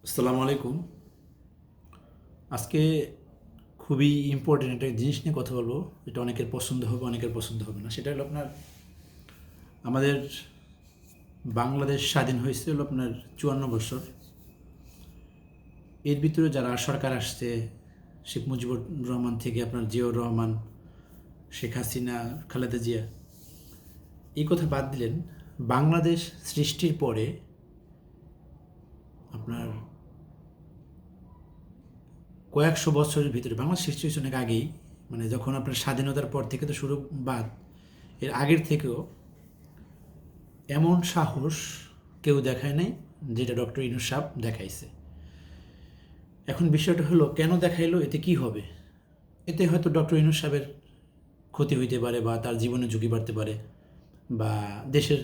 আসসালামু আলাইকুম। আজকে খুবই ইম্পর্টেন্ট একটা জিনিস নিয়ে কথা বলবো। এটা অনেকের পছন্দ হবে, অনেকের পছন্দ হবে না। সেটা হলো আপনার আমাদের বাংলাদেশ স্বাধীন হয়েছে হলো আপনার 54 বছর। এর ভিতরে যারা সরকার আসছে, শেখ মুজিবুর রহমান থেকে আপনার জিয়াউর রহমান, শেখ হাসিনা, খালেদা জিয়া, এই কথা বাদ দিলেন। বাংলাদেশ সৃষ্টির পরে আপনার কয়েকশো বছরের ভিতরে বাংলা সৃষ্টি হয়েছে অনেক আগেই, মানে যখন আপনার স্বাধীনতার পর থেকে তো শুরু, বাদ এর আগের থেকেও এমন সাহস কেউ দেখায় নাই যেটা ডক্টর ইউনূস সাহেব দেখাইছে। এখন বিষয়টা হলো কেন দেখাইলো, এতে কি হবে? এতে হয়তো ডক্টর ইউনূস সাহেবের ক্ষতি হইতে পারে, বা তার জীবনে ঝুঁকি বাড়তে পারে, বা দেশের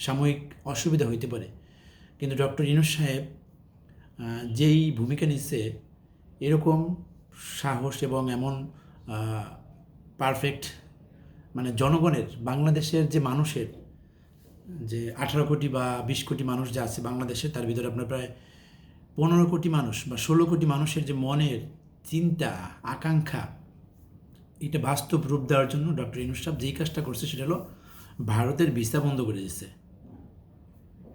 সাময়িক অসুবিধা হইতে পারে। কিন্তু ডক্টর ইউনূস সাহেব যেই ভূমিকা নিচ্ছে, এরকম সাহস এবং এমন পারফেক্ট, মানে জনগণের, বাংলাদেশের যে মানুষের যে 18 কোটি বা 20 কোটি মানুষ যা আছে বাংলাদেশে, তার ভিতরে আপনার প্রায় 15 কোটি মানুষ বা 16 কোটি মানুষের যে মনের চিন্তা, আকাঙ্ক্ষা, এটা বাস্তব রূপ দেওয়ার জন্য ডক্টর ইউনূস সাহেব যেই কাজটা করছে সেটা হলো ভারতের ভিসা বন্ধ করে দিচ্ছে।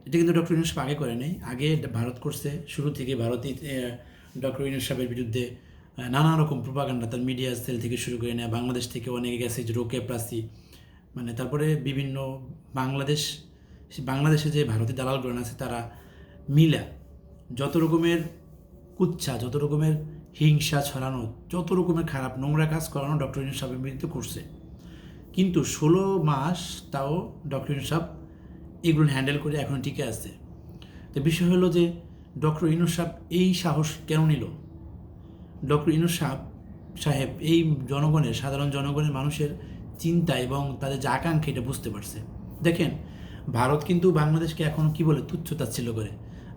এটা কিন্তু ডক্টর ইউনূস সাহেব আগে করে নাই, আগে ভারত করছে। শুরু থেকে ভারতই ডক্টর ইউনূস সাহেবের বিরুদ্ধে নানা রকম প্রোপাগান্ডা, তার মিডিয়া সেল থেকে শুরু করে নেয়, বাংলাদেশ থেকে অনেকে গেছে, যে রোকে প্রাসি, মানে তারপরে বিভিন্ন বাংলাদেশে যে ভারতীয় দালালগণ আছে তারা মিলা যত রকমের কুচ্ছা, যত রকমের হিংসা ছড়ানো, যত রকমের খারাপ নোংরা কাজ করানো ডক্টর ইউনূস সাহেবের বিরুদ্ধে করছে। কিন্তু 16 মাস তাও ডক্টর ইউনূস সাহেব এগুলো হ্যান্ডেল করে এখন টিকে আছে। তো বিষয় হলো যে ডক্টর ইউনূস সাহেব এই সাহস কেন নিল? ডক্টর ইউনূস সাহেব এই জনগণের, সাধারণ জনগণের, মানুষের চিন্তা এবং তাদের যে আকাঙ্ক্ষা, এটা বুঝতে পারছে। দেখেন, ভারত কিন্তু বাংলাদেশকে এখন কি বলে, তুচ্ছ-তাচ্ছিল্য করে,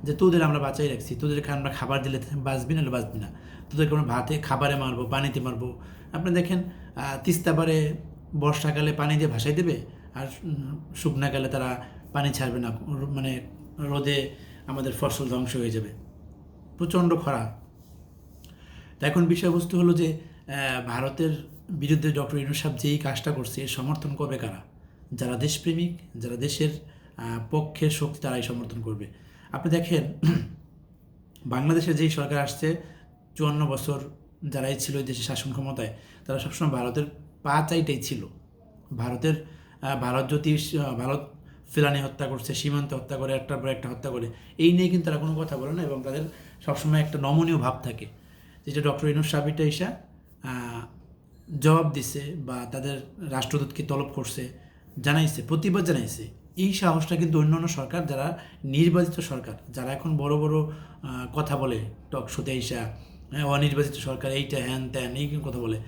যে তোদের আমরা বাঁচাই রাখছি, তোদেরকে আমরা খাবার দিলে বাঁচবি না, বাঁচবি না, তোদেরকে আমরা ভাতে খাবারে মারবো, পানিতে মারবো। আপনি দেখেন, তিস্তাপারে বর্ষাকালে পানি দিয়ে ভাসাই দেবে, আর শুকনাকালে তারা পানি ছাড়বে না, মানে রোদে আমাদের ফসল ধ্বংস হয়ে যাবে, প্রচণ্ড খরা। তো এখন বিষয়বস্তু হলো যে ভারতের বিরুদ্ধে ডক্টর ইউনূস সাহেব যেই কাজটা করছে, এর সমর্থন করবে কারা? যারা দেশপ্রেমিক, যারা দেশের পক্ষের শক্তি, তারাই সমর্থন করবে। আপনি দেখেন, বাংলাদেশে যেই সরকার আসছে, 54 বছর যারাই ছিল এই দেশের শাসন ক্ষমতায়, তারা সবসময় ভারতের পা চাইটাই ছিল। ভারতের ভারত ফেলানি হত্যা করছে, সীমান্তে হত্যা করে, একটার পর একটা হত্যা করে, এই নিয়ে কিন্তু তারা কোনো কথা বলে না, এবং তাদের সবসময় একটা নমনীয় ভাব থাকে। যেটা ডক্টর ইউনূস সাহেব এটা এসে জবাব দিছে, বা তাদের রাষ্ট্রদূতকে তলব করছে, জানাইছে, প্রতিবাদ জানাইছে। এই সাহসটা কিন্তু অন্যান্য সরকার, যারা নির্বাচিত সরকার, যারা এখন বড় বড় কথা বলে টক শোতে আইসা, অনির্বাচিত সরকার এইটা হ্যান ত্যান এই কথা বলে,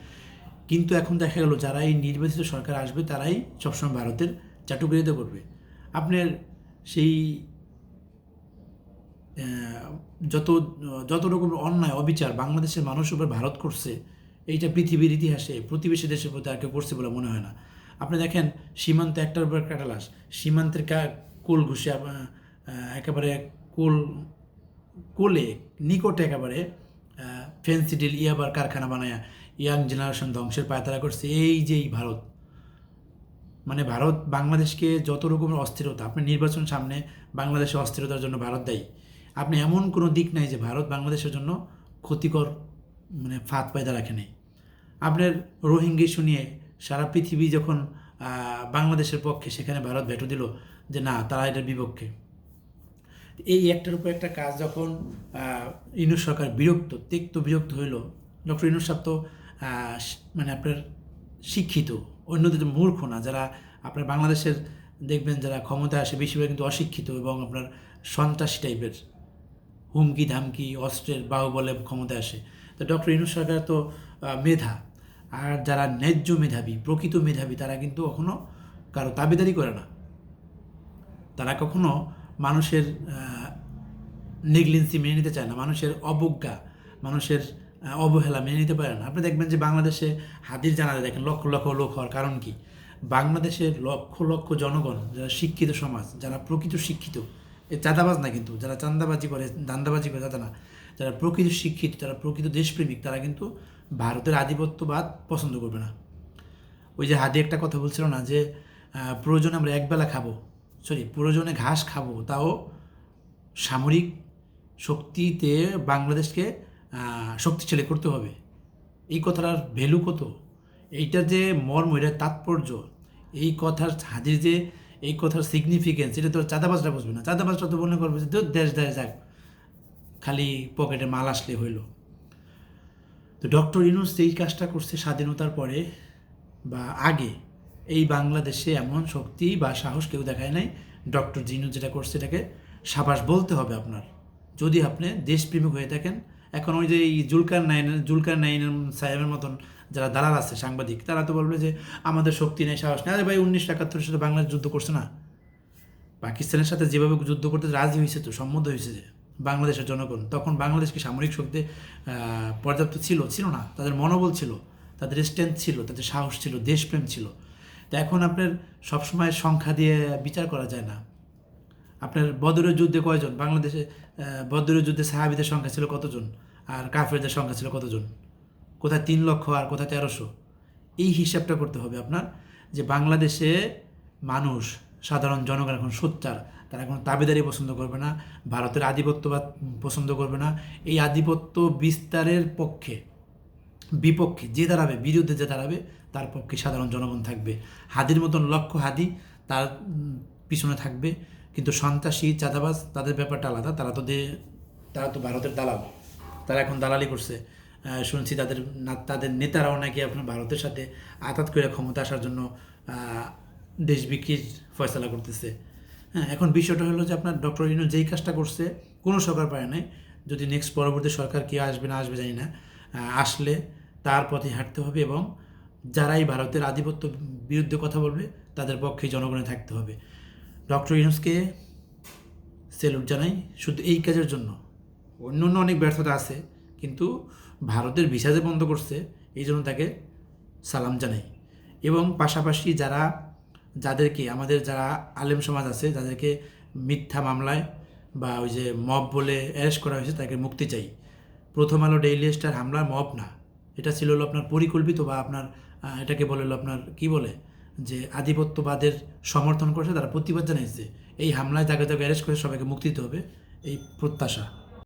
কিন্তু এখন দেখা গেল যারা এই নির্বাচিত সরকার আসবে, তারাই সবসময় ভারতের চাটুকারিতা করবে। আপনার সেই যত যত রকমের অন্যায় অবিচার বাংলাদেশের মানুষের উপর ভারত করছে, এইটা পৃথিবীর ইতিহাসে প্রতিবেশী দেশের প্রতি আর কেউ করছে বলে মনে হয় না। আপনি দেখেন, সীমান্তে একটার উপর একটা লাশ, সীমান্তের কোল ঘুষে একেবারে কোল কোলে নিকটে একেবারে ফেন্সিডিল ইয়াবার কারখানা বানায়া ইয়াং জেনারেশন ধ্বংসের পায়তারা করছে। এই যে এই ভারত, মানে ভারত বাংলাদেশকে যত রকমের অস্থিরতা, আপনি নির্বাচন সামনে, বাংলাদেশের অস্থিরতার জন্য ভারত দায়ী। আপনি এমন কোনো দিক নাই যে ভারত বাংলাদেশের জন্য ক্ষতিকর, মানে ফাঁদ পায়দা রাখে নেই। আপনার রোহিঙ্গা ইস্যু নিয়ে সারা পৃথিবী যখন বাংলাদেশের পক্ষে, সেখানে ভারত ভেটো দিল যে না, তারা এটার বিপক্ষে। এই একটার উপর একটা কাজ যখন ইউনূস সরকার বিরক্ত হইল, ডক্টর ইউনূস সাহেব তো মানে আপনার শিক্ষিত, অন্যদের মূর্খ না। যারা আপনার বাংলাদেশের দেখবেন যারা ক্ষমতায় আসে, বেশিরভাগ কিন্তু অশিক্ষিত এবং আপনার সন্ত্রাসী টাইপের, হুমকি ধামকি অস্ত্রের বাহুবলে ক্ষমতায় আসে। তো ডক্টর ইউনূস সরকার তো মেধা, আর যারা ন্যায্য মেধাবী, প্রকৃত মেধাবী, তারা কিন্তু কখনো কারো দাবিদারি করে না। তারা কখনো মানুষের নেগলিজেন্সি মেনে নিতে চায় না, মানুষের অবজ্ঞা, মানুষের অবহেলা মেনে নিতে পারে না। আপনি দেখবেন যে বাংলাদেশে হাতির জানাজা দেখেন লক্ষ লক্ষ লোক হওয়ার কারণ কি? বাংলাদেশের লক্ষ লক্ষ জনগণ, যারা শিক্ষিত সমাজ, যারা প্রকৃত শিক্ষিত, এই চাঁদাবাজ না, কিন্তু যারা চাঁদাবাজি করে দান্দাবাজি করে তারা না, যারা প্রকৃত শিক্ষিত, যারা প্রকৃত দেশপ্রেমিক, তারা কিন্তু ভারতের আধিপত্যবাদ পছন্দ করবে না। ওই যে হাদি একটা কথা বলছিল না যে প্রয়োজনে আমরা একবেলা খাবো, প্রয়োজনে ঘাস খাবো, তাও সামরিক শক্তিতে বাংলাদেশকে শক্তিশালী করতে হবে। এই কথাটার ভ্যালু কত, এইটার যে মর্ম, এটার তাৎপর্য, এই কথার হাদির যে এই কথার সিগনিফিকেন্স, এটা তো চাঁদাবাজরা বুঝবে না। চাঁদাবাজরা তো মনে করবে যে দেশ যাক, খালি পকেটে মাল আসলে হইল। তো ডক্টর ইউনূস এই কাজটা করছে স্বাধীনতার পরে বা আগে এই বাংলাদেশে এমন শক্তি বা সাহস কেউ দেখায় নাই। ডক্টর ইউনূস যেটা করছে এটাকে সাবাস বলতে হবে আপনার, যদি আপনি দেশপ্রেমিক হয়ে থাকেন। এখন ওই যে এই জুলকার নাইন সাহেবের মতন যারা দালাল আছে সাংবাদিক, তারা তো বলবে যে আমাদের শক্তি নেই, সাহস নেই। আরে ভাই, 1971 সালে বাংলাদেশ যুদ্ধ করছে না? পাকিস্তানের সাথে যেভাবে যুদ্ধ করতে রাজি হয়েছে, তো সম্মত হয়েছে যে বাংলাদেশের জনগণ, তখন বাংলাদেশ কি সামরিক শক্তি পর্যাপ্ত ছিল না? তাদের মনোবল ছিল, তাদের স্ট্রেংথ ছিল, তাদের সাহস ছিল, দেশপ্রেম ছিল। তো এখন আপনার সবসময় সংখ্যা দিয়ে বিচার করা যায় না। আপনার বদরের যুদ্ধে কয়জন বাংলাদেশে, বদরের যুদ্ধে সাহাবীদের সংখ্যা ছিল কতজন, আর কাফেরদের সংখ্যা ছিল কতজন? কোথায় 3 লক্ষ আর কোথায় 1300? এই হিসাবটা করতে হবে আপনার, যে বাংলাদেশে মানুষ, সাধারণ জনগণ এখন সোচ্চার, তারা এখন তাবেদারি পছন্দ করবে না, ভারতের আধিপত্যবাদ পছন্দ করবে না। এই আধিপত্য বিস্তারের বিপক্ষে যে দাঁড়াবে, বিরুদ্ধে যে দাঁড়াবে, তার পক্ষে সাধারণ জনগণ থাকবে। হাদির মতন লক্ষ্য হাদি তার পিছনে থাকবে। কিন্তু সন্ত্রাসী, চাঁদাবাজ, তাদের ব্যাপারটা আলাদা। তারা তো ভারতের দালাল, তারা এখন দালালি করছে। শুনছি তাদের নেতারাও নাকি আপনার ভারতের সাথে আঘাত করে ক্ষমতা আসার জন্য দেশ বিক্রির ফয়সলা করতেছে। হ্যাঁ, এখন বিষয়টা হলো যে আপনার ডক্টর ইউনূস যেই কাজটা করছে, কোনো সরকার পারে নাই। যদি নেক্সট পরবর্তী সরকার কি আসবে না আসবে জানি না, আসলে তার পথে হাঁটতে হবে, এবং যারাই ভারতের আধিপত্য বিরুদ্ধে কথা বলবে তাদের পক্ষে জনগণে থাকতে হবে। ডক্টর ইউনূসকে সেলুট জানাই শুধু এই কাজের জন্য। অন্য অনেক ব্যর্থতা আছে, কিন্তু ভারতের ভিসা যে বন্ধ করছে, এই জন্য তাকে সালাম জানাই। এবং পাশাপাশি যাদেরকে আমাদের যারা আলেম সমাজ আছে, যাদেরকে মিথ্যা মামলায় বা ওই যে মব বলে অ্যারেস্ট করা হয়েছে, তাকে মুক্তি চাই। প্রথম আলো ডেইলি স্টার হামলার মব না, এটা ছিল হলো আপনার পরিকল্পিত, বা আপনার এটাকে বলে হলো আপনার কি বলে, যে আধিপত্যবাদের সমর্থন করেছে, তারা প্রতিবাদ জানিয়েছে। এই হামলায় যাকে অ্যারেস্ট করে সবাইকে মুক্তি দিতে হবে, এই প্রত্যাশা।